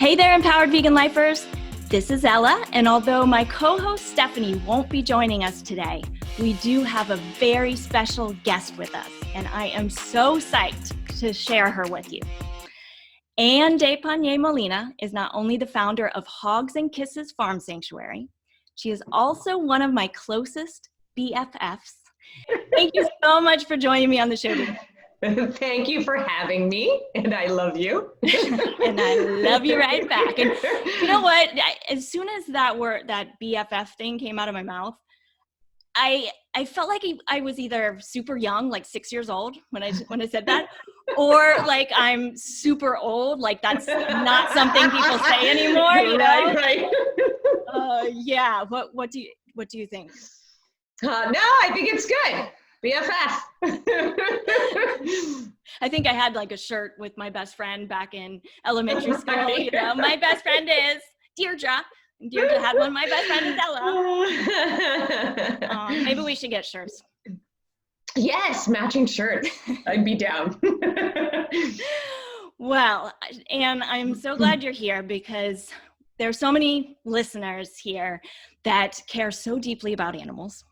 Hey there, empowered vegan lifers. This is Ella, and although my co-host Stephanie won't be joining us today, we do have a very special guest with us, and I am so psyched to share her with you. Anne Molina is not only the founder of Hogs Kisses Farm Sanctuary, she is also one of my closest BFFs. Thank you so much for joining me on the show today. Thank you for having me, and I love you. And I love you right back. And you know what? As soon as that BFF thing came out of my mouth, I felt like I was either super young, like 6 years old when I said that, or like I'm super old, like that's not something people say anymore. You know? Right. Yeah. What do you think? No, I think it's good. BFF. I think I had like a shirt with my best friend back in elementary school. Right. You know, my best friend is Deirdre. And Deirdre had one. My best friend is Ella. Maybe we should get shirts. Yes, matching shirts. I'd be down. Well, Anne, I'm so glad you're here because there are so many listeners here that care so deeply about animals.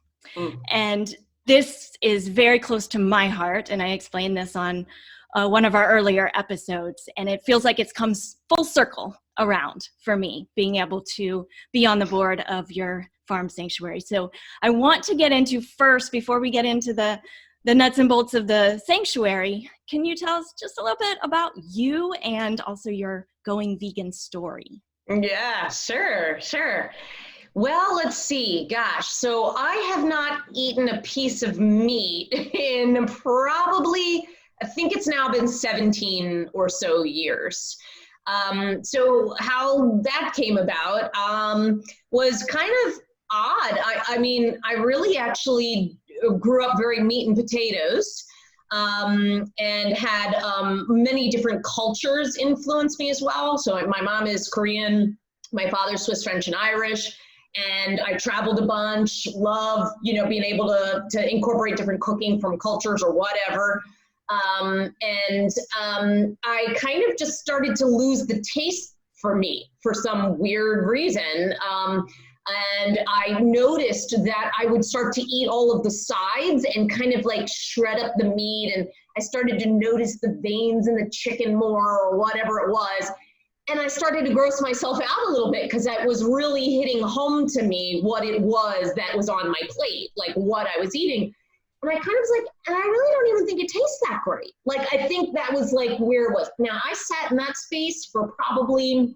And this is very close to my heart, and I explained this on one of our earlier episodes, and it feels like it's come full circle around for me, being able to be on the board of your farm sanctuary. So I want to get into first, before we get into the nuts and bolts of the sanctuary, can you tell us just a little bit about you and also your going vegan story? Yeah, sure. Well, let's see. Gosh, so I have not eaten a piece of meat in probably, I think it's now been 17 or so years. So how that came about was kind of odd. I mean, I really actually grew up very meat and potatoes and had many different cultures influence me as well. So my mom is Korean, my father's Swiss, French, and Irish. And I traveled a bunch, love, being able to incorporate different cooking from cultures or whatever. I kind of just started to lose the taste for meat for some weird reason. And I noticed that I would start to eat all of the sides and kind of like shred up the meat. And I started to notice the veins in the chicken more or whatever it was. And I started to gross myself out a little bit because that was really hitting home to me what it was that was on my plate, like what I was eating. And I kind of was like, and I really don't even think it tastes that great. Like, I think that was like where it was. Now, I sat in that space for probably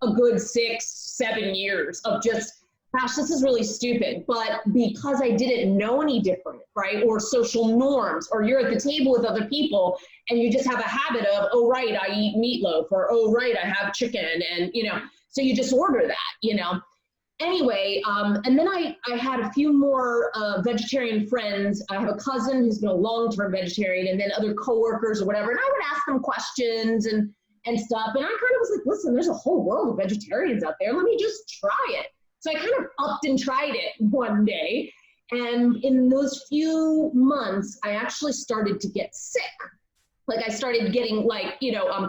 a good 6-7 years of just, gosh, this is really stupid. But because I didn't know any different, right? Or social norms, or you're at the table with other people and you just have a habit of, oh, right, I eat meatloaf, or, oh, right, I have chicken. And, so you just order that, Anyway, and then I had a few more vegetarian friends. I have a cousin who's been a long-term vegetarian, and then other coworkers or whatever. And I would ask them questions and stuff. And I kind of was like, listen, there's a whole world of vegetarians out there. Let me just try it. So I kind of upped and tried it one day. And in those few months, I actually started to get sick. Like I started getting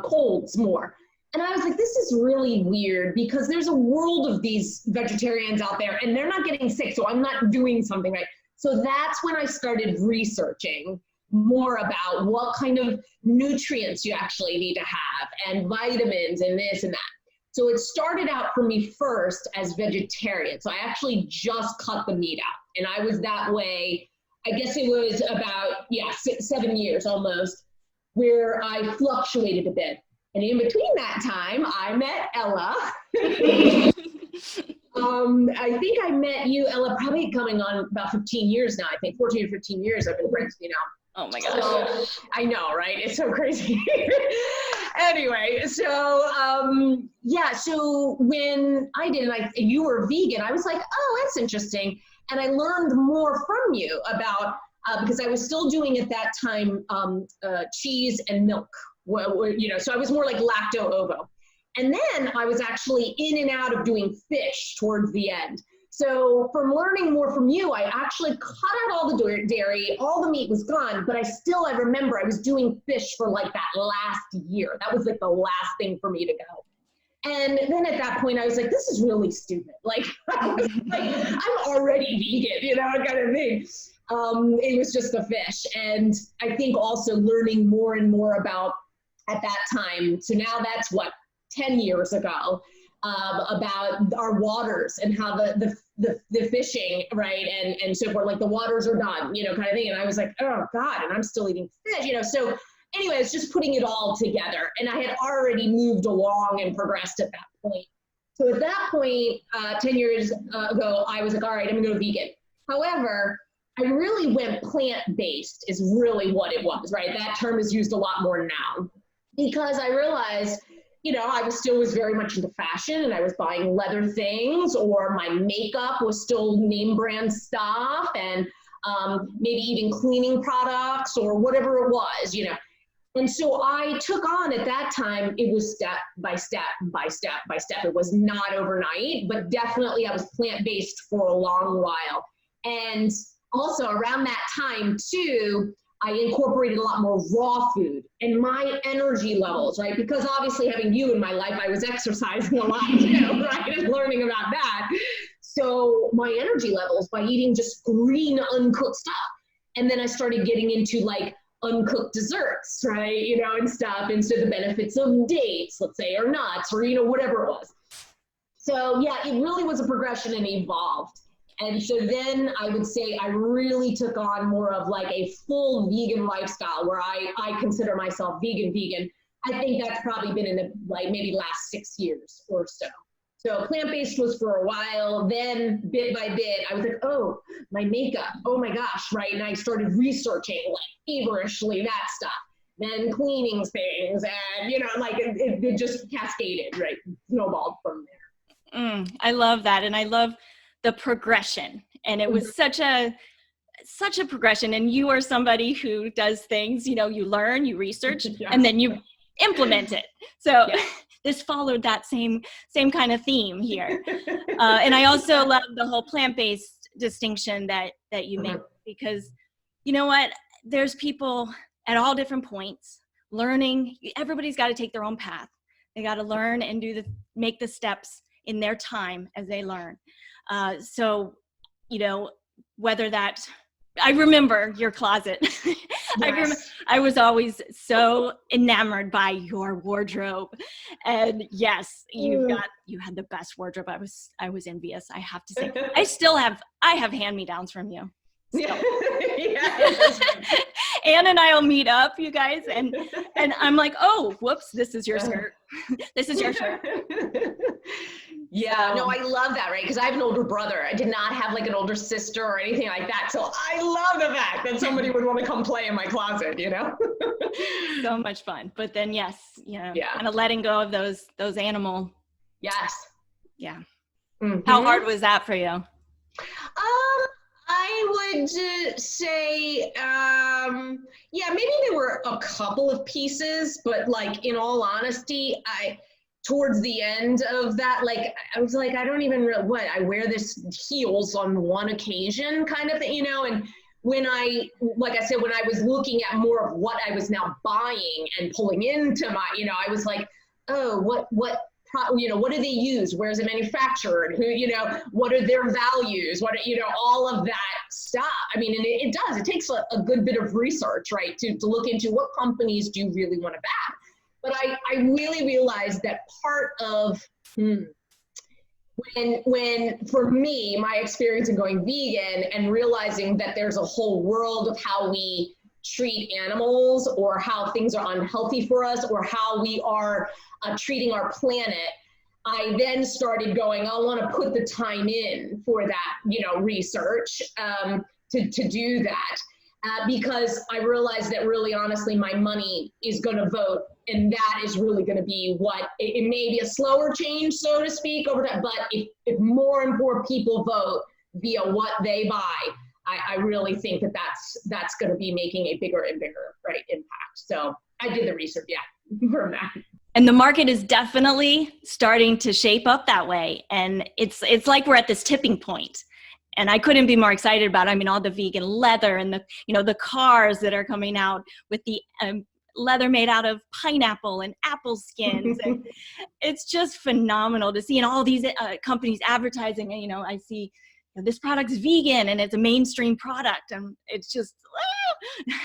colds more. And I was like, this is really weird because there's a world of these vegetarians out there and they're not getting sick. So I'm not doing something right. So that's when I started researching more about what kind of nutrients you actually need to have and vitamins and this and that. So it started out for me first as vegetarian. So I actually just cut the meat out. And I was that way, I guess it was about, 7 years almost, where I fluctuated a bit. And in between that time, I met Ella. I think I met you, Ella, probably coming on about 15 years now. I think 14 or 15 years I've been friends with you now. Oh my gosh. So, I know, right? It's so crazy. Anyway, so so when I did it, you were vegan, I was like, oh, that's interesting. And I learned more from you about, because I was still doing at that time cheese and milk. So I was more like lacto-ovo. And then I was actually in and out of doing fish towards the end. So from learning more from you, I actually cut out all the dairy, all the meat was gone, but I remember I was doing fish for like that last year. That was like the last thing for me to go. And then at that point I was like, this is really stupid. Like, I'm already vegan, you know, kind of thing. It was just a fish. And I think also learning more and more about at that time. So now that's 10 years ago, about our waters and how the fishing, right, and so forth, like the waters are done, you know, kind of thing. And I was like, oh God, and I'm still eating fish, you know. So anyway, it's just putting it all together. And I had already moved along and progressed at that point. So at that point, 10 years ago, I was like, all right, I'm gonna go vegan. However, I really went plant-based is really what it was, right? That term is used a lot more now, because I realized, you know, I was very much into fashion, and I was buying leather things, or my makeup was still name brand stuff, and maybe even cleaning products or whatever it was, you know. And so I took on, at that time, it was step by step by step by step. It was not overnight, but definitely I was plant-based for a long while. And also around that time too, I incorporated a lot more raw food, and my energy levels, right? Because obviously having you in my life, I was exercising a lot too, right? And learning about that. So my energy levels by eating just green, uncooked stuff. And then I started getting into like uncooked desserts, right? You know, and stuff. And so the benefits of dates, let's say, or nuts, or, you know, whatever it was. So yeah, it really was a progression and evolved. And so then I would say I really took on more of like a full vegan lifestyle, where I consider myself vegan. I think that's probably been in the like maybe last 6 years or so. So plant-based was for a while, then bit by bit, I was like, oh, my makeup, oh my gosh, right? And I started researching like feverishly that stuff, then cleaning things, and, you know, like it just cascaded, right? Snowballed from there. I love that. And I love the progression. And it was such a progression. And you are somebody who does things, you know, you learn, you research, and then you implement it. So this followed that same kind of theme here. And I also love the whole plant-based distinction that you make, because you know what, there's people at all different points learning. Everybody's got to take their own path. They got to learn and make the steps in their time as they learn. So, you know, whether that, I remember your closet. Yes. I was always so enamored by your wardrobe, and yes, you had the best wardrobe. I was envious, I have to say. I have hand-me-downs from you. Yeah. Anne and I will meet up, you guys, and I'm like, oh, whoops, this is your skirt. This is your shirt. Yeah, no, I love that, right? Because I have an older brother. I did not have like an older sister or anything like that. So I love the fact that somebody would want to come play in my closet, you know? So much fun. But then, yes, you know, kind of letting go of those animal. Yes. Yeah. Mm-hmm. How hard was that for you? I would say, maybe there were a couple of pieces, but like, in all honesty, towards the end of that, like, I was like, I don't even I wear this heels on one occasion kind of thing, you know? And when like I said, when I was looking at more of what I was now buying and pulling into my, you know, I was like, oh, what do they use? Where's it manufactured? Who, you know, what are their values? You know, all of that stuff. I mean, and it does, it takes a good bit of research, right? To look into what companies do you really want to back. But I really realized that part of when for me, my experience in going vegan and realizing that there's a whole world of how we treat animals, or how things are unhealthy for us, or how we are treating our planet, I then started going, I want to put the time in for that, you know, research to do that. Because I realized that really honestly, my money is going to vote, and that is really going to be what, it may be a slower change, so to speak, over time, but if more and more people vote via what they buy, I really think that's going to be making a bigger and bigger, right, impact. So I did the research, from that. And the market is definitely starting to shape up that way. And it's like we're at this tipping point. And I couldn't be more excited about it. I mean, all the vegan leather and the cars that are coming out with the leather made out of pineapple and apple skins. And it's just phenomenal to see, and all these companies advertising, and, I see this product's vegan and it's a mainstream product, and it's just,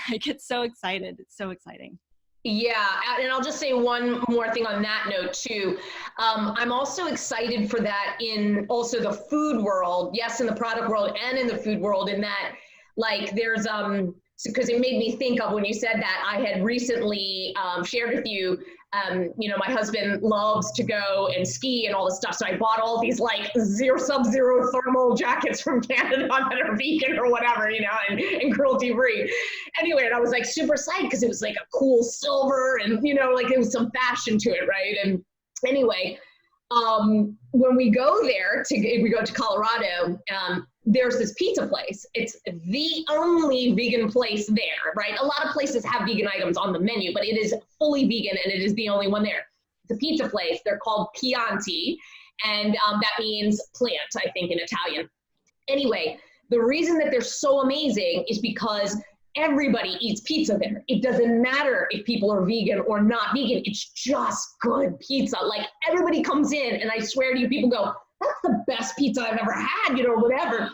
I get so excited. It's so exciting. Yeah, and I'll just say one more thing on that note too. I'm also excited for that in also the food world, yes, in the product world and in the food world, in that like there's because it made me think of when you said that, I had recently shared with you, my husband loves to go and ski and all this stuff. So I bought all these like sub-zero thermal jackets from Canada that are vegan or whatever, and cruelty free. Anyway, and I was like super psyched because it was like a cool silver and, like it was some fashion to it, right? And anyway, when we go there if we go to Colorado, there's this pizza place. It's the only vegan place there, right? A lot of places have vegan items on the menu, but it is fully vegan and it is the only one there. It's a pizza place. They're called Chianti, and that means plant, I think, in Italian. Anyway, the reason that they're so amazing is because everybody eats pizza there. It doesn't matter if people are vegan or not vegan. It's just good pizza. Like everybody comes in and I swear to you, people go, that's the best pizza I've ever had, whatever.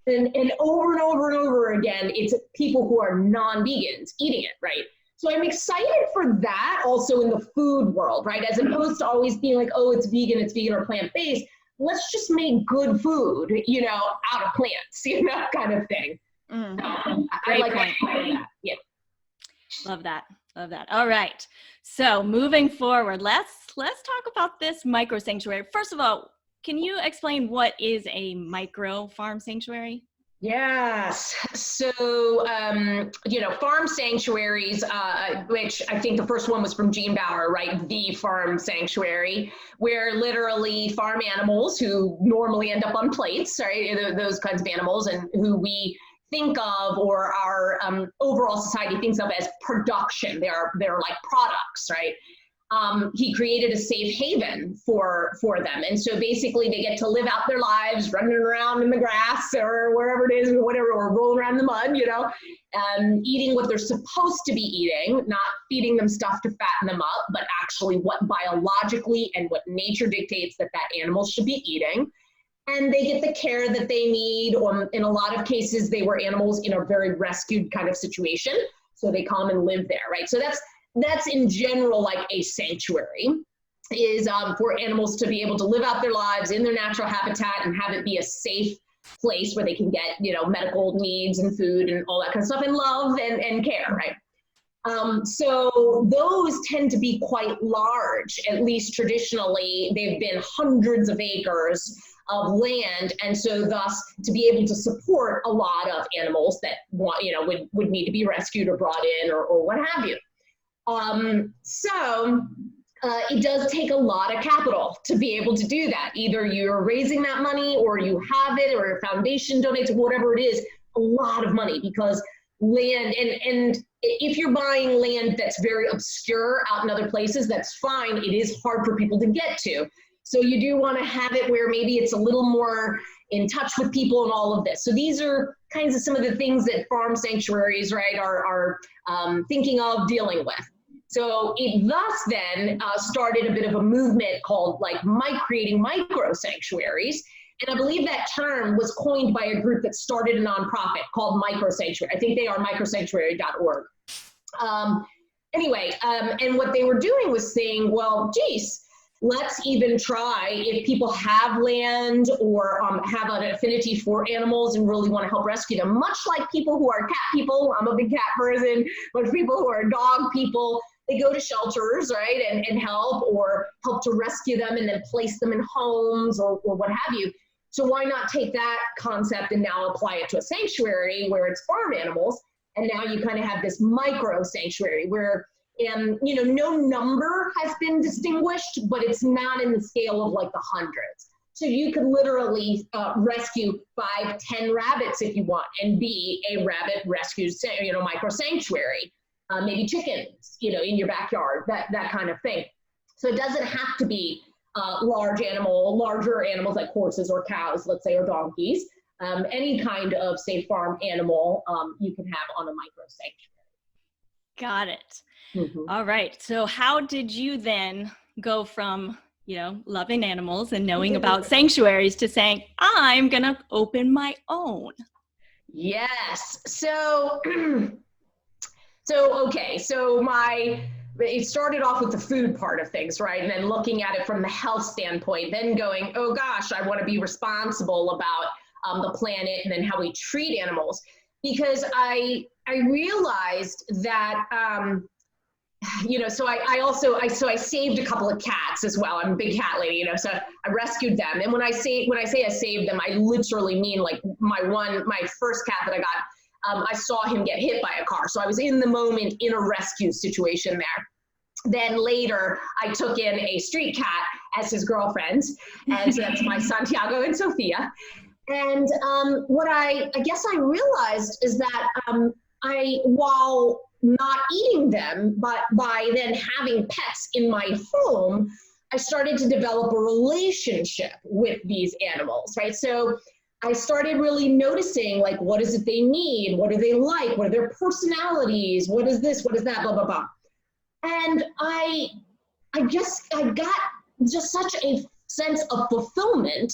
And over and over and over again, it's people who are non-vegans eating it, right? So I'm excited for that also in the food world, right? As opposed to always being like, oh, it's vegan or plant-based. Let's just make good food, out of plants, kind of thing. I like that. Yeah. Love that. All right. So moving forward, let's talk about this micro sanctuary. First of all, can you explain what is a micro farm sanctuary? Yes. So, farm sanctuaries, which I think the first one was from Gene Bauer, right? The Farm Sanctuary, where literally farm animals who normally end up on plates, right? Those kinds of animals, and who we think of, or our overall society thinks of as production. They're like products, right? He created a safe haven for them. And so basically they get to live out their lives running around in the grass or wherever it is, or whatever, or rolling around in the mud, eating what they're supposed to be eating, not feeding them stuff to fatten them up, but actually what biologically and what nature dictates that animal should be eating. And they get the care that they need, or in a lot of cases, they were animals in a very rescued kind of situation. So they come and live there, right? So that's in general like a sanctuary, is for animals to be able to live out their lives in their natural habitat and have it be a safe place where they can get, medical needs and food and all that kind of stuff, and love and care, right? So those tend to be quite large, at least traditionally. They've been hundreds of acres of land, and so thus to be able to support a lot of animals that would need to be rescued or brought in or what have you. It does take a lot of capital to be able to do that. Either you're raising that money or you have it, or a foundation donates, whatever it is, a lot of money, because land, and if you're buying land that's very obscure out in other places, that's fine. It is hard for people to get to. So you do want to have it where maybe it's a little more in touch with people and all of this. So these are kinds of some of the things that farm sanctuaries, right, are thinking of dealing with. So it thus then started a bit of a movement called creating micro sanctuaries. And I believe that term was coined by a group that started a nonprofit called Micro Sanctuary. I think they are microsanctuary.org. And what they were doing was saying, well, geez, let's even try, if people have land or have an affinity for animals and really want to help rescue them, much like people who are cat people. I'm a big cat person, but people who are dog people, they go to shelters, right, and help to rescue them and then place them in homes or what have you. So why not take that concept and now apply it to a sanctuary where it's farm animals? And now you kind of have this micro sanctuary where no number has been distinguished, but it's not in the scale of like the hundreds. So you could literally rescue 5-10 rabbits if you want, and be a rabbit rescue, micro sanctuary. Maybe chickens, in your backyard, that kind of thing. So it doesn't have to be larger animals like horses or cows, let's say, or donkeys. Any kind of, say, farm animal you can have on a micro sanctuary. Got it. Mhm. All right. So how did you then go from, loving animals and knowing about sanctuaries to saying, I'm going to open my own? Yes. So, okay. It started off with the food part of things, right? And then looking at it from the health standpoint, then going, oh gosh, I want to be responsible about the planet and then how we treat animals. Because I realized that, so I saved a couple of cats as well. I'm a big cat lady, so I rescued them. And when I say I saved them, I literally mean like my first cat that I got, I saw him get hit by a car. So I was in the moment in a rescue situation there. Then later, I took in a street cat as his girlfriend. And so that's my Santiago and Sophia. And what I guess I realized is that while not eating them, but by then having pets in my home, I started to develop a relationship with these animals, right? So I started really noticing, like, what is it they need? What do they like? What are their personalities? What is this? What is that? Blah, blah, blah. And I got just such a sense of fulfillment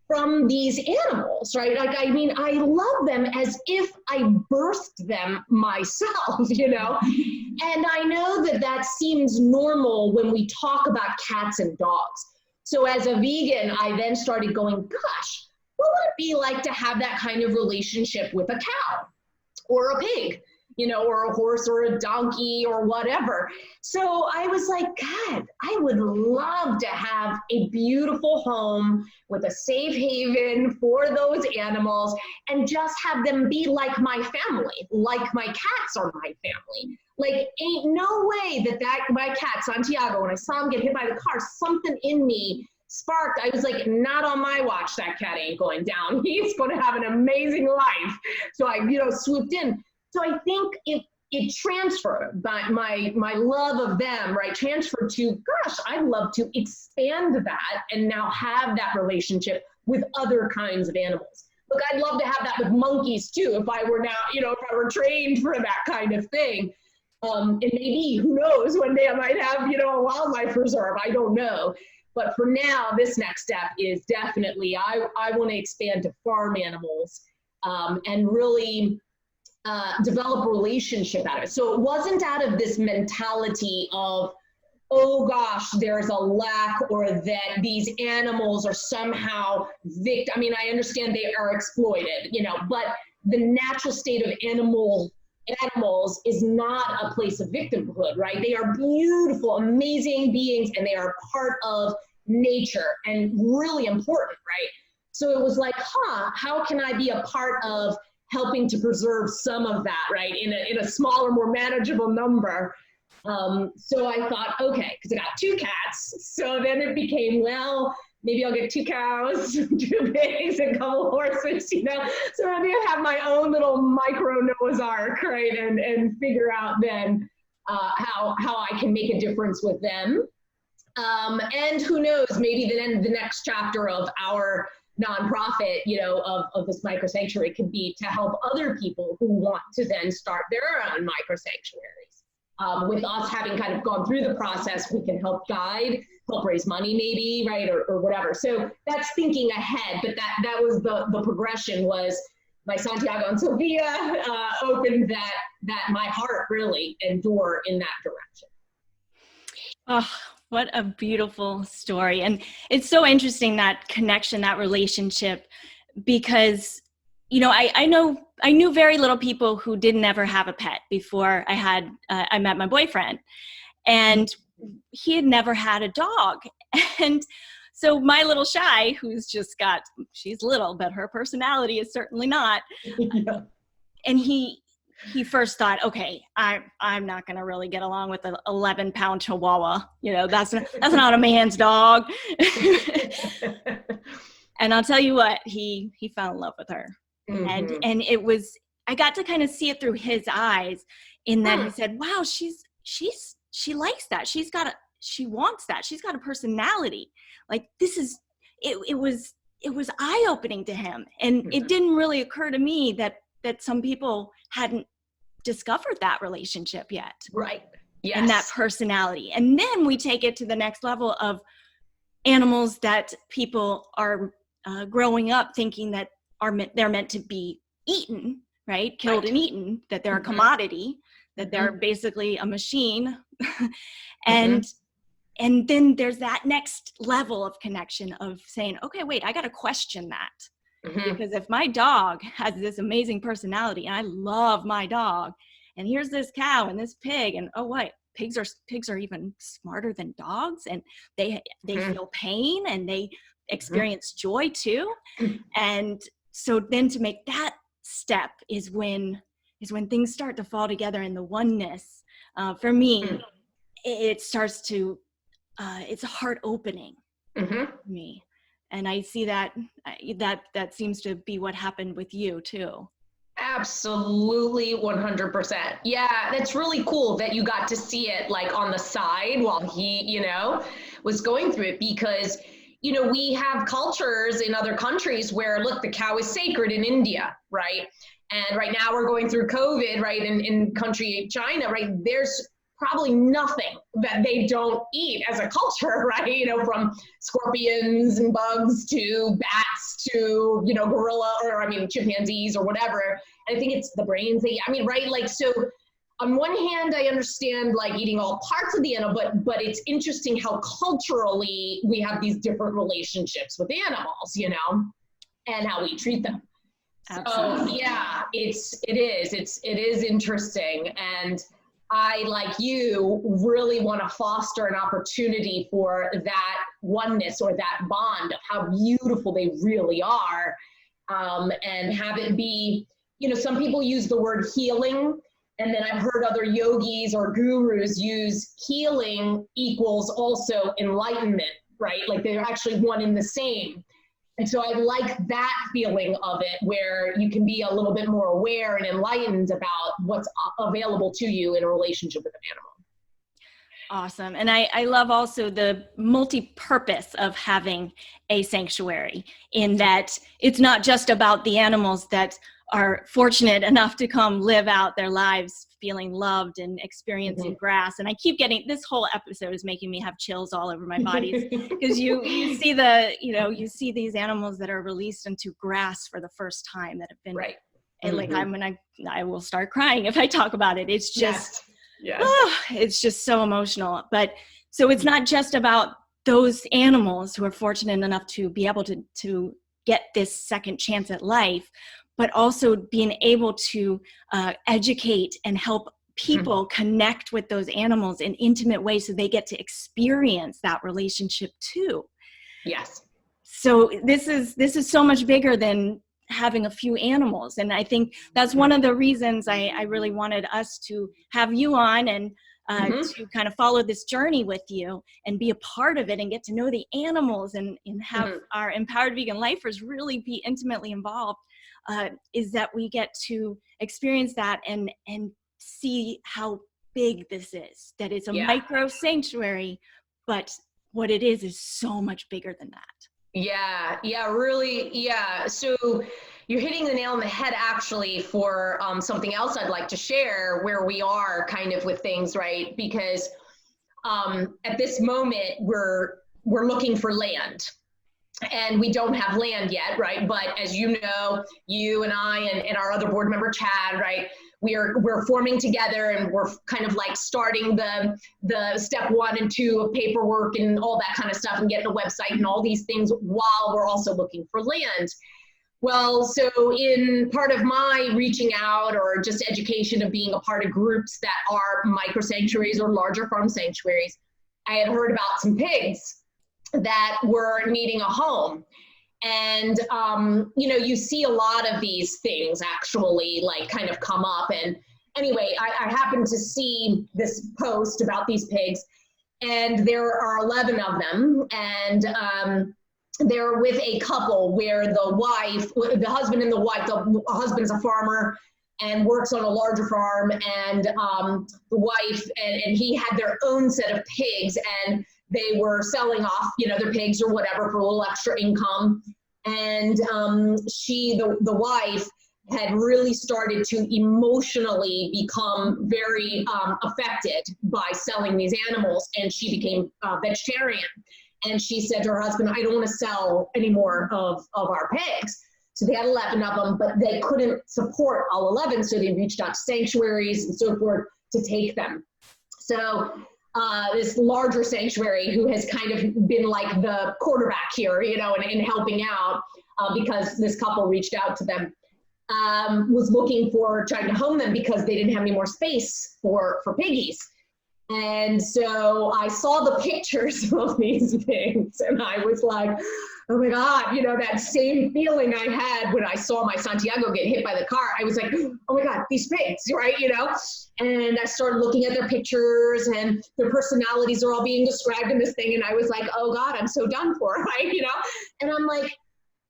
from these animals, right? Like, I mean, I love them as if I birthed them myself, And I know that seems normal when we talk about cats and dogs. So as a vegan, I then started going, gosh, what would it be like to have that kind of relationship with a cow or a pig? Or a horse or a donkey or whatever. So I was like, God, I would love to have a beautiful home with a safe haven for those animals and just have them be like my family, like my cats are my family. Like, ain't no way that my cat, Santiago, when I saw him get hit by the car, something in me sparked. I was like, not on my watch, that cat ain't going down. He's going to have an amazing life. So I, swooped in. So I think it transferred, my love of them, right, transferred to, gosh, I'd love to expand that and now have that relationship with other kinds of animals. Look, I'd love to have that with monkeys too, if I were now, if I were trained for that kind of thing. And maybe, who knows, one day I might have, a wildlife reserve, I don't know. But for now, this next step is definitely, I want to expand to farm animals and really develop a relationship out of it. So it wasn't out of this mentality of, oh gosh, there's a lack or that these animals are somehow I mean, I understand they are exploited, but the natural state of animals is not a place of victimhood, right? They are beautiful, amazing beings, and they are part of nature and really important, right? So it was like, how can I be a part of helping to preserve some of that, right, in a smaller, more manageable number. So I thought, okay, because I got 2 cats. So then it became, well, maybe I'll get 2 cows, 2 pigs, and a couple horses, So maybe I have my own little micro Noah's Ark, right, and figure out then how I can make a difference with them. And who knows, maybe then the next chapter of our nonprofit, of this micro sanctuary could be to help other people who want to then start their own micro sanctuaries. With us having kind of gone through the process, we can help guide, help raise money maybe, right, or whatever. So that's thinking ahead, but that was the progression was my Santiago and Sophia opened that my heart really and door in that direction. Oh, what a beautiful story. And it's so interesting, that connection, that relationship, because, I knew very little people who didn't ever have a pet before I met my boyfriend, and he had never had a dog. And so my little Shy, she's little, but her personality is certainly not. Yeah. And he first thought, okay, I'm not going to really get along with an 11-pound Chihuahua. That's not a man's dog. And I'll tell you what, he fell in love with her. Mm-hmm. And it was, I got to kind of see it through his eyes in that he said, wow, she likes that. She wants that. She's got a personality. Like, it was eye-opening to him. And it didn't really occur to me that some people hadn't discovered that relationship yet. Right. Yes. And that personality. And then we take it to the next level of animals that people are growing up thinking that they're meant to be eaten, right? Killed and eaten, that they're a commodity, that they're basically a machine. And then there's that next level of connection of saying, okay, wait, I got to question that. Because if my dog has this amazing personality and I love my dog, and here's this cow and this pig, and oh wait, pigs are even smarter than dogs, and they feel pain and they experience joy too. And so then to make that step is when things start to fall together in the oneness. For me, it starts to it's heart opening for me. And I see that seems to be what happened with you too. Absolutely, 100%. Yeah, that's really cool that you got to see it like on the side while he, was going through it, because, we have cultures in other countries where, look, the cow is sacred in India, right? And right now we're going through COVID, right? In country China, right? There's probably nothing that they don't eat as a culture, right? From scorpions and bugs to bats to, gorilla chimpanzees or whatever. And I think it's the brains right? Like, so on one hand, I understand like eating all parts of the animal, but it's interesting how culturally we have these different relationships with animals, and how we treat them. Absolutely. So yeah, it is interesting. And I, like you, really want to foster an opportunity for that oneness or that bond of how beautiful they really are, and have it be, some people use the word healing, and then I've heard other yogis or gurus use healing equals also enlightenment, right? Like they're actually one and the same. And so I like that feeling of it, where you can be a little bit more aware and enlightened about what's available to you in a relationship with an animal. Awesome. And I love also the multi-purpose of having a sanctuary, in that it's not just about the animals that are fortunate enough to come live out their lives feeling loved and experiencing grass. And I keep getting, this whole episode is making me have chills all over my body, because you see you see these animals that are released into grass for the first time, that have been right. And like I will start crying if I talk about it. It's just it's just so emotional. But so it's not just about those animals who are fortunate enough to be able to get this second chance at life, but also being able to educate and help people connect with those animals in intimate ways, so they get to experience that relationship too. Yes. So this is so much bigger than having a few animals. And I think that's one of the reasons I really wanted us to have you on, and to kind of follow this journey with you and be a part of it and get to know the animals, and have our empowered vegan lifers really be intimately involved, is that we get to experience that and see how big this is, that it's a micro sanctuary, but what it is so much bigger than that. Yeah, really. Yeah. So you're hitting the nail on the head, actually, for something else I'd like to share, where we are kind of with things, right? Because at this moment, we're looking for land, and we don't have land yet, right? But as you know, you and I and our other board member, Chad, right? We're forming together, and we're kind of like starting the step 1 and 2 of paperwork and all that kind of stuff, and getting a website and all these things, while we're also looking for land. Well, so in part of my reaching out, or just education of being a part of groups that are micro sanctuaries or larger farm sanctuaries, I had heard about some pigs that were needing a home. And, you see a lot of these things actually like kind of come up. And anyway, I happened to see this post about these pigs, and there are 11 of them. And they're with a couple where the husband and the wife, the husband's a farmer and works on a larger farm, and the wife and he had their own set of pigs, and they were selling off, their pigs or whatever for a little extra income. And the wife had really started to emotionally become very affected by selling these animals, and she became vegetarian. And she said to her husband, I don't want to sell any more of our pigs. So they had 11 of them, but they couldn't support all 11. So they reached out to sanctuaries and so forth to take them. So this larger sanctuary, who has kind of been like the quarterback here, you know, and helping out because this couple reached out to them, was looking for trying to home them because they didn't have any more space for piggies. And so I saw the pictures of these pigs and I was like, oh my God, you know, that same feeling I had when I saw my Santiago get hit by the car. I was like, oh my God, these pigs, right? You know, and I started looking at their pictures and their personalities are all being described in this thing. And I was like, oh God, I'm so done for, right? You know, and I'm like,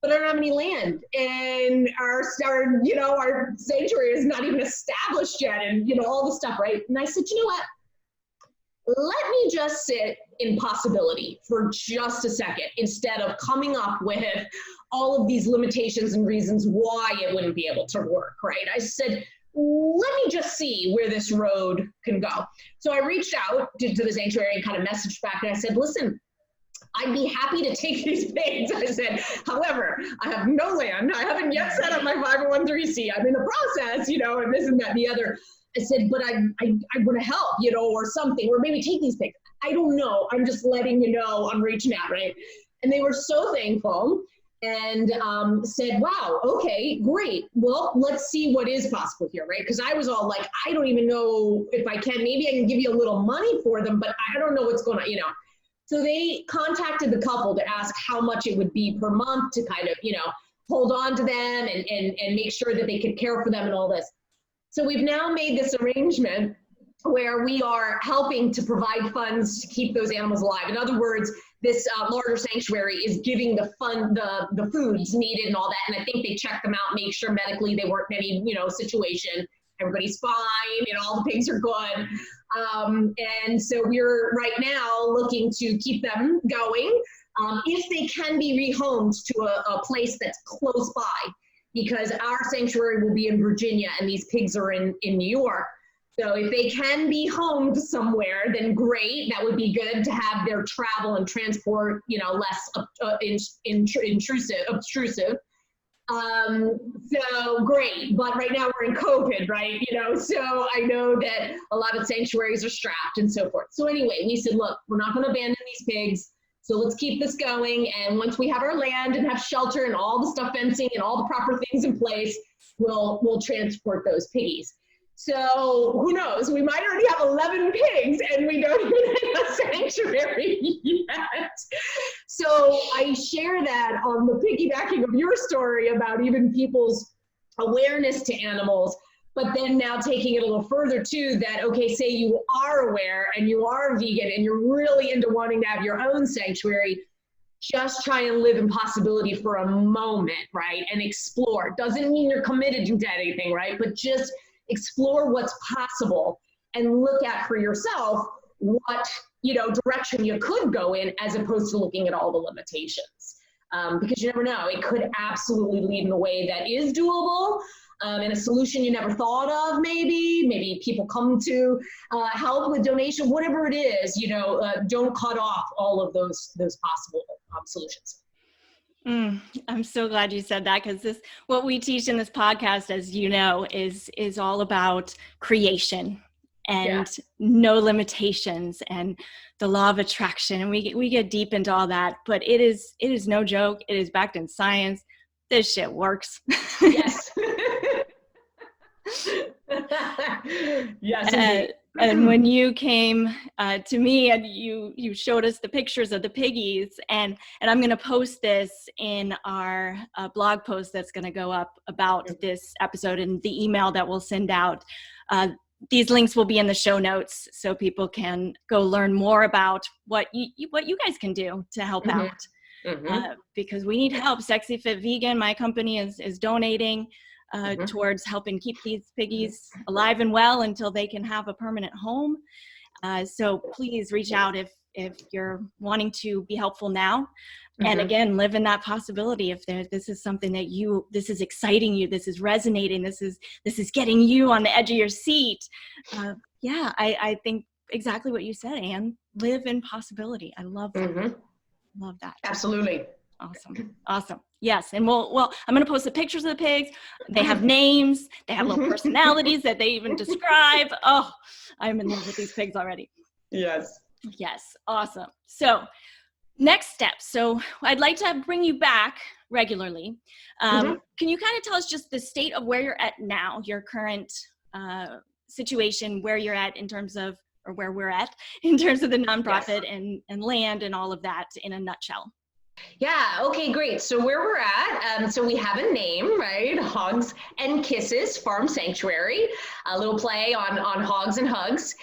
but I don't have any land, and our you know, our sanctuary is not even established yet, and you know, all the stuff, right? And I said, you know what? Let me just sit in possibility for just a second instead of coming up with all of these limitations and reasons why it wouldn't be able to work, right? I said, let me just see where this road can go. So I reached out to the sanctuary and kind of messaged back, and I said, listen, I'd be happy to take these pigs. I said, however, I have no land. I haven't yet set up my 501(c)(3). I'm in the process, you know, and this and that and the other. I said, but I want to help, you know, or something, or maybe take these pigs. I don't know. I'm just letting you know I'm reaching out, right? And they were so thankful and said, wow, okay, great. Well, let's see what is possible here, right? Because I was all like, I don't even know if I can. Maybe I can give you a little money for them, but I don't know what's going on, you know. So they contacted the couple to ask how much it would be per month to kind of, you know, hold on to them and make sure that they could care for them and all this. So we've now made this arrangement where we are helping to provide funds to keep those animals alive. In other words, this larger sanctuary is giving the foods needed and all that. And I think they checked them out, make sure medically they weren't in any, you know, situation. Everybody's fine, you know, all the pigs are good. And so we're right now looking to keep them going. If they can be rehomed to a place that's close by, because our sanctuary will be in Virginia and these pigs are in New York. So if they can be homed somewhere, then great. That would be good to have their travel and transport, you know, less obtrusive. So great, but right now we're in COVID, right? You know, so I know that a lot of sanctuaries are strapped and so forth. So anyway, we said, look, we're not going to abandon these pigs. So let's keep this going. And once we have our land and have shelter and all the stuff fencing and all the proper things in place, we'll transport those piggies. So who knows? We might already have 11 pigs and we don't even have a sanctuary yet. So I share that on the piggybacking of your story about even people's awareness to animals, but then now taking it a little further too, that, okay, say you are aware and you are vegan and you're really into wanting to have your own sanctuary, just try and live in possibility for a moment, right? And explore. Doesn't mean you're committed to anything, right? But just explore what's possible and look at for yourself what, you know, direction you could go in as opposed to looking at all the limitations. Because you never know, it could absolutely lead in a way that is doable, and a solution you never thought of, maybe people come to help with donation, whatever it is, you know, don't cut off all of those possible solutions. I'm so glad you said that, because what we teach in this podcast, as you know, is all about creation and no limitations and the law of attraction. And we get deep into all that, but it is no joke. It is backed in science. This shit works. Yes. Yes. And when you came to me and you showed us the pictures of the piggies, and I'm going to post this in our blog post that's going to go up about this episode and the email that we'll send out. These links will be in the show notes so people can go learn more about what you guys can do to help out. Because we need help. Sexy Fit Vegan, my company, is donating towards helping keep these piggies alive and well until they can have a permanent home. So please reach out if you're wanting to be helpful now. And again, live in that possibility. If this is something that this is exciting you, this is resonating, this is getting you on the edge of your seat. I think exactly what you said, Anne. Live in possibility. I love that. Love that. Absolutely. Awesome. Yes. And I'm going to post the pictures of the pigs. They have names. They have little personalities that they even describe. Oh, I'm in love with these pigs already. Yes. Awesome. So next steps. So I'd like to bring you back regularly. Can you kind of tell us just the state of where you're at now, your current situation, where you're at in terms of, or where we're at in terms of the nonprofit and land and all of that in a nutshell? Yeah, okay, great. So where we're at, so we have a name, right? Hogs Kisses Farm Sanctuary, a little play on hogs and hugs.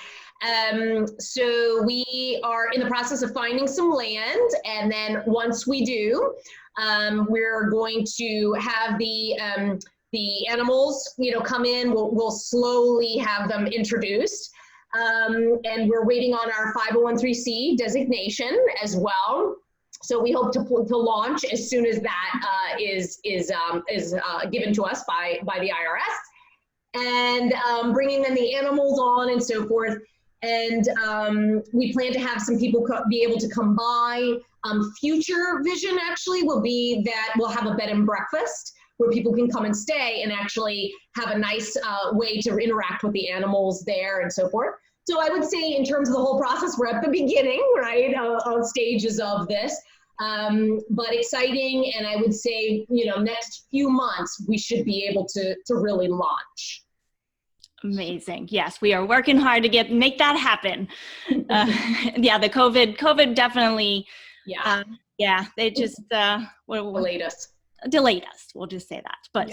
So we are in the process of finding some land, and then once we do, we're going to have the animals, come in. We'll slowly have them introduced, and we're waiting on our 501(c) designation as well. So we hope to launch as soon as that is given to us by the IRS, and bringing in the animals on and so forth. And we plan to have some people be able to come by. Future vision actually will be that we'll have a bed and breakfast where people can come and stay and actually have a nice way to interact with the animals there and so forth. So I would say in terms of the whole process, we're at the beginning, right, of stages of this, but exciting. And I would say, next few months, we should be able to really launch. Amazing. Yes, we are working hard to make that happen. The COVID definitely. They just delayed us. We'll just say that, but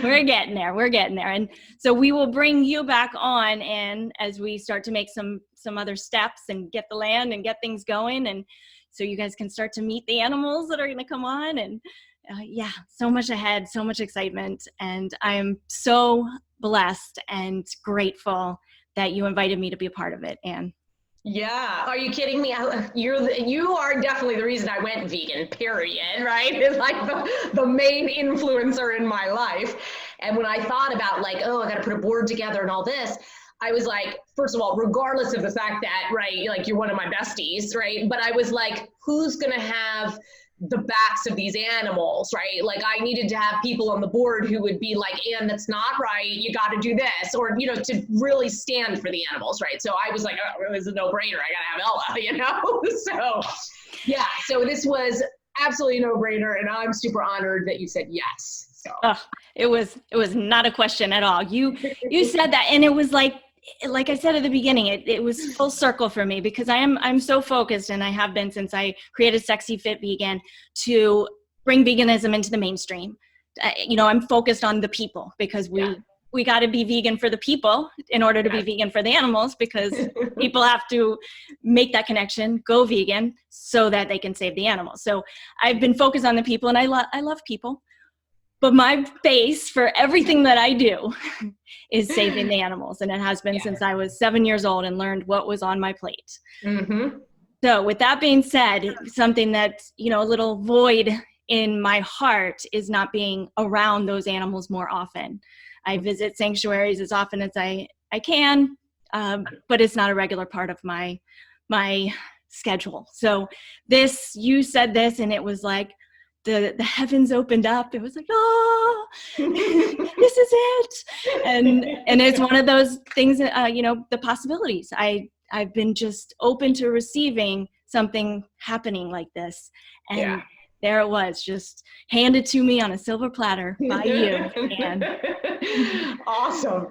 we're getting there. And so we will bring you back on, and as we start to make some other steps and get the land and get things going, and so you guys can start to meet the animals that are going to come on, and so much ahead, so much excitement. And I am so blessed and grateful that you invited me to be a part of it, Anne. Yeah. Are you kidding me? You are definitely the reason I went vegan, period, right? It's like the main influencer in my life. And when I thought about I got to put a board together and all this, I was like, first of all, regardless of the fact that, right, you're one of my besties, right? But I was like, who's going to have the backs of these animals, right? I needed to have people on the board who would be like, Anne, that's not right. You got to do this, or, to really stand for the animals, right? So I was like, oh, it was a no-brainer. I got to have Ella, so this was absolutely a no-brainer, and I'm super honored that you said yes. So. It was not a question at all. You said that, and it was like I said at the beginning, it was full circle for me, because I'm so focused, and I have been since I created Sexy Fit Vegan, to bring veganism into the mainstream. I'm focused on the people, because we got to be vegan for the people in order to be vegan for the animals, because people have to make that connection, go vegan, so that they can save the animals. So I've been focused on the people, and I love people. But my base for everything that I do is saving the animals. And it has been since I was 7 years old and learned what was on my plate. So with that being said, something that's, a little void in my heart is not being around those animals more often. I visit sanctuaries as often as I can, but it's not a regular part of my schedule. So you said this, and it was like, the heavens opened up. It was like, oh, this is it. And it's one of those things, the possibilities. I've been just open to receiving something happening like this. And there it was, just handed to me on a silver platter by you. And Awesome.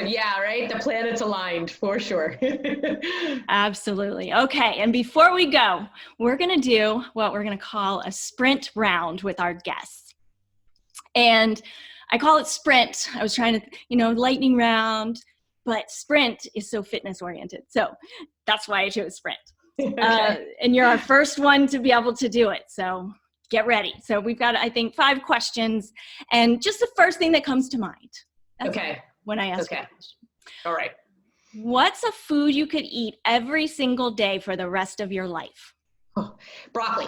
Yeah, right? The planets aligned, for sure. Absolutely. Okay, and before we go, we're going to do what we're going to call a sprint round with our guests. And I call it sprint. I was trying to, lightning round, but sprint is so fitness oriented. So that's why I chose sprint. Okay. And you're our first one to be able to do it. So get ready. So we've got, I think, 5 questions, and just the first thing that comes to mind. That's when I ask. Okay. All right. What's a food you could eat every single day for the rest of your life? Oh, broccoli.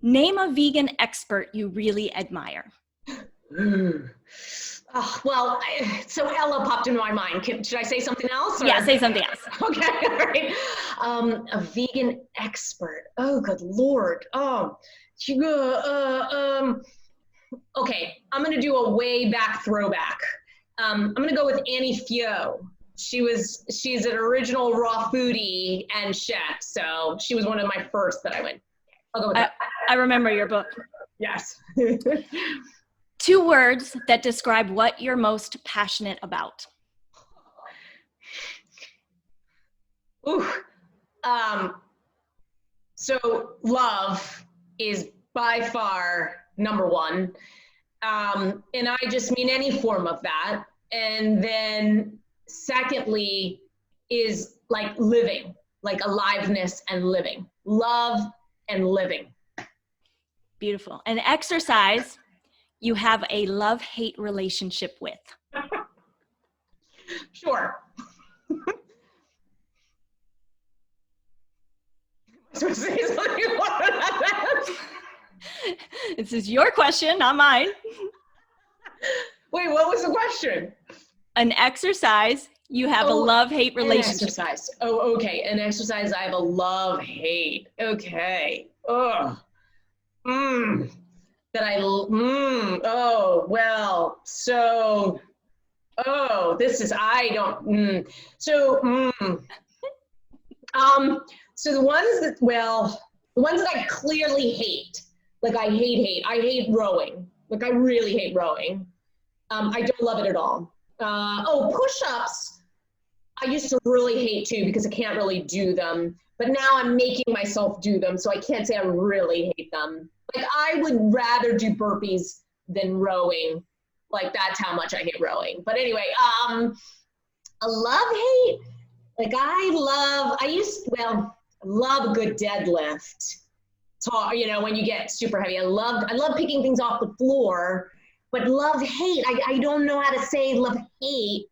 Name a vegan expert you really admire. Oh, well, so Ella popped into my mind. Should I say something else? Or? Yeah, say something else. Okay, all right. A vegan expert. Oh, good Lord. Oh, okay, I'm going to do a way back throwback. I'm going to go with Annie Fio. She's an original raw foodie and chef. So she was one of my first that I went. I'll go with that. I remember your book. Yes. 2 words that describe what you're most passionate about. Ooh. So love is by far number one. And I just mean any form of that. And then secondly is like living, like aliveness and living, love and living. Beautiful. And exercise you have a love-hate relationship with. Sure. So say something more about that. This is your question, not mine. Wait, what was the question? An exercise you have a love-hate relationship. An exercise. Oh, okay. An exercise I have a love-hate. Okay. Ugh. Oh, well, so, this is, I don't, so, so the ones that I clearly hate, like I hate rowing. Like I really hate rowing. I don't love it at all. Push-ups, I used to really hate too because I can't really do them, but now I'm making myself do them, so I can't say I really hate them. Like I would rather do burpees than rowing. Like that's how much I hate rowing. But anyway, a love-hate, like I love a good deadlift. When you get super heavy, I love picking things off the floor, but love-hate, I don't know how to say love-hate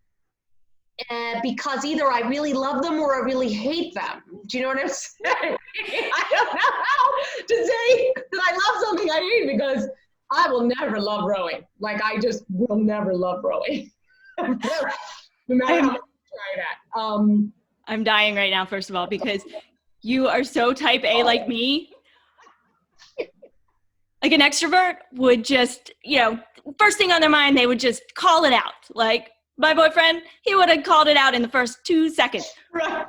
because either I really love them or I really hate them. Do you know what I'm saying? I don't know how to say that I love something I hate because I will never love rowing. Like I just will never love rowing. No matter how much I try that. I'm dying right now, first of all, because you are so type A like me. Like an extrovert would just, first thing on their mind, they would just call it out. Like my boyfriend, he would have called it out in the first 2 seconds. Right.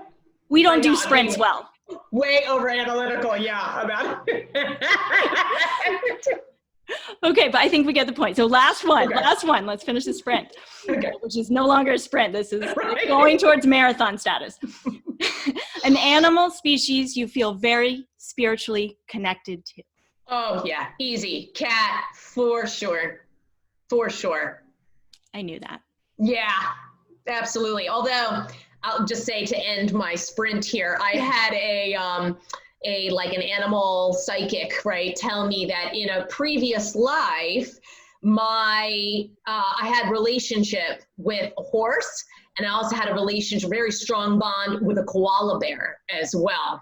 We don't do sprints well. Way over analytical, yeah, about it. Okay, but I think we get the point. So last one. Let's finish the sprint, which is no longer a sprint. This is going towards marathon status. An animal species you feel very spiritually connected to. Oh, yeah, easy. Cat, for sure. For sure. I knew that. Yeah, absolutely. Although, I'll just say to end my sprint here, I had an animal psychic, right, tell me that in a previous life, I had relationship with a horse, and I also had a very strong bond with a koala bear as well,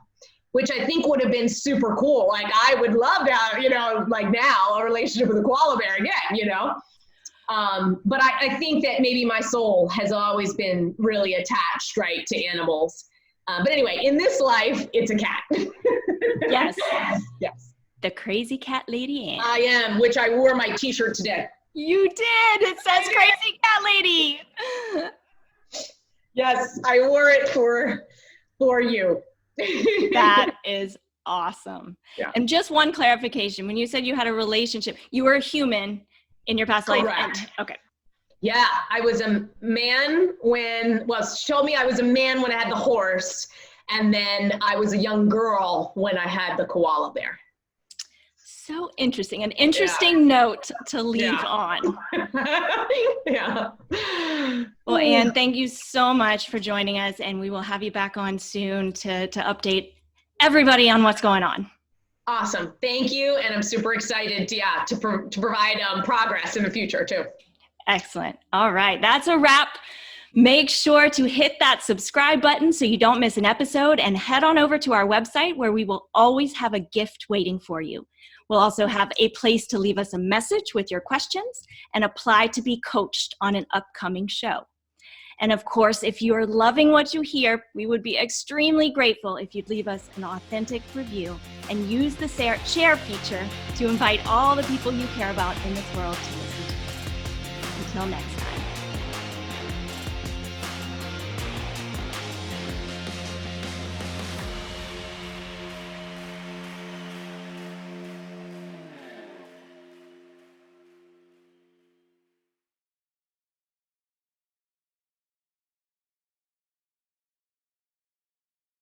which I think would have been super cool. Like I would love to have, like now a relationship with a koala bear again, But I think that maybe my soul has always been really attached, right, to animals. But anyway, in this life, it's a cat. Yes. Yes. The crazy cat lady Anne. I am, which I wore my t-shirt today. You did. It says crazy cat lady. Yes, I wore it for you. That is awesome. Yeah. And just one clarification. When you said you had a relationship, you were a human in your past life. Okay. Yeah, I was a man she told me I was a man when I had the horse, and then I was a young girl when I had the koala bear. So interesting. An interesting note to leave on. Yeah. Well, Anne, thank you so much for joining us, and we will have you back on soon to update everybody on what's going on. Awesome. Thank you. And I'm super excited to provide progress in the future too. Excellent. All right. That's a wrap Make sure to hit that subscribe button so you don't miss an episode, and head on over to our website where we will always have a gift waiting for you. We'll also have a place to leave us a message with your questions and apply to be coached on an upcoming show. And of course, if you are loving what you hear, we would be extremely grateful if you'd leave us an authentic review and use the share feature to invite all the people you care about in this world to listen to us. Until next time.